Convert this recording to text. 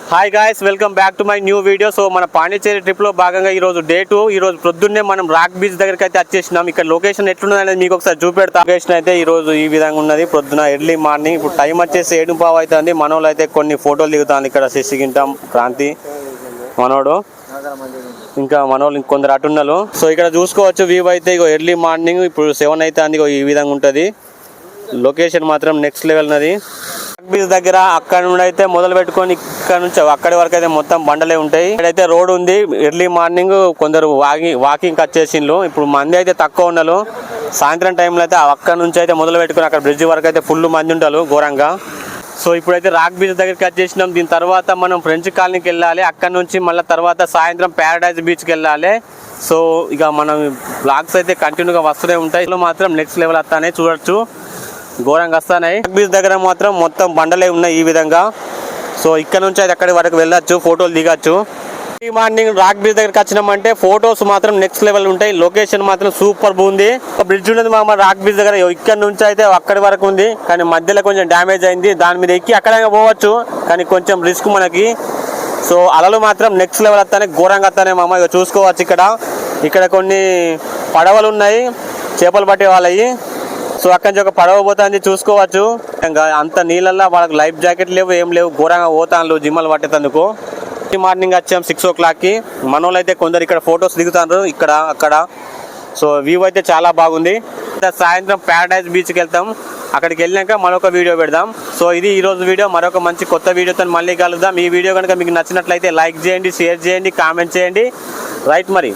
Hi guys, welcome back to my new video. So మన పాండిచేరి ట్రిప్లో భాగంగా ఈరోజు డే 2. ఈరోజు ప్రొద్దున్నే మనం రాక్ బీచ్ దగ్గరికి అయితే వచ్చేసినాం. ఇక్కడ లొకేషన్ ఎట్లున్నది అనేది మీకు ఒకసారి చూపెడతా. లొకేషన్ అయితే ఈరోజు ఈ విధంగా ఉన్నది. ప్రొద్దున ఎర్లీ మార్నింగ్. ఇప్పుడు టైం వచ్చేసి 7:15 అవుతుంది. మనోళ్ళు అయితే కొన్ని ఫోటోలు దిగుతాను. ఇక్కడ శశిగింటాం, క్రాంతి, మనోడు, ఇంకా మనోళ్ళు ఇంకొందరు అటున్నారు. సో ఇక్కడ చూసుకోవచ్చు వ్యూ అయితే. ఇగో ఎర్లీ మార్నింగ్ ఇప్పుడు 7 అవుతుంది. ఇగో ఈ విధంగా ఉంటుంది. లొకేషన్ మాత్రం నెక్స్ట్ లెవెల్ ఉన్నది. బీచ్ దగ్గర అక్కడ నుండి అయితే మొదలు పెట్టుకొని ఇక్కడ నుంచి అక్కడి వరకు అయితే మొత్తం బండలే ఉంటాయి. ఇక్కడైతే రోడ్ ఉంది. ఎర్లీ మార్నింగ్ కొందరు వాకింగ్ వచ్చేసిండ్రు. ఇప్పుడు మంది అయితే తక్కువ ఉన్నారు. సాయంత్రం టైంలో అయితే అక్కడ నుంచి అయితే మొదలు పెట్టుకుని అక్కడ బ్రిడ్జ్ వరకు అయితే ఫుల్ మంది ఉంటారు ఘోరంగా. సో ఇప్పుడైతే రాక్ బీచ్ దగ్గరికి వచ్చేసినాం. దీని తర్వాత మనం ఫ్రెంచ్ కాలనీకి వెళ్ళాలి. అక్కడ నుంచి మళ్ళీ తర్వాత సాయంత్రం ప్యారడైజ్ బీచ్కి వెళ్ళాలి. సో ఇక మనం బ్లాగ్స్ అయితే కంటిన్యూగా వస్తూనే ఉంటాయి. మాత్రం నెక్స్ట్ లెవెల్ వస్తానే చూడొచ్చు, ఘోరంగా వస్తున్నాయి. రాక్ బీచ్ దగ్గర మాత్రం మొత్తం బండలే ఉన్నాయి ఈ విధంగా. సో ఇక్కడ నుంచి అయితే అక్కడి వరకు వెళ్ళొచ్చు, ఫోటోలు దిగచ్చు. ఈ మార్నింగ్ రాక్ బీచ్ దగ్గరికి వచ్చినామంటే ఫొటోస్ మాత్రం నెక్స్ట్ లెవెల్ ఉంటాయి. లొకేషన్ మాత్రం సూపర్ ఉంది. బ్రిడ్జ్ ఉన్నది మా రాక్ బీచ్ దగ్గర. ఇక్కడ నుంచి అయితే అక్కడి వరకు ఉంది, కానీ మధ్యలో కొంచెం డ్యామేజ్ అయింది. దాని మీద ఎక్కి అక్కడ పోవచ్చు, కానీ కొంచెం రిస్క్ మనకి. సో అలలు మాత్రం నెక్స్ట్ లెవెల్ వస్తానే, ఘోరంగా వస్తానే మామ. ఇక చూసుకోవచ్చు ఇక్కడ కొన్ని పడవలు ఉన్నాయి, చేపలు పట్టే వాళ్ళవి. సో అక్కడి నుంచి ఒక పడవ పోతుంది, చూసుకోవచ్చు. ఇంకా అంత నీళ్ళల్లో వాళ్ళకి లైఫ్ జాకెట్ లేవు, ఏం లేవు, ఘోరంగా పోతాను జిమ్మలు పట్టేందుకు. మార్నింగ్ వచ్చాం 6 o'clockకి. మనోళ్ళు అయితే కొందరు ఇక్కడ ఫొటోస్ దిగుతారు, ఇక్కడ అక్కడ. సో వ్యూ అయితే చాలా బాగుంది. సాయంత్రం ప్యారడైజ్ బీచ్కి వెళ్తాం. అక్కడికి వెళ్ళాక మరొక వీడియో పెడదాం. సో ఇది ఈరోజు వీడియో. మరొక మంచి కొత్త వీడియోతో మళ్ళీ కలుద్దాం. ఈ వీడియో కనుక మీకు నచ్చినట్లయితే లైక్ చేయండి, షేర్ చేయండి, కామెంట్ చేయండి. రైట్ మరి.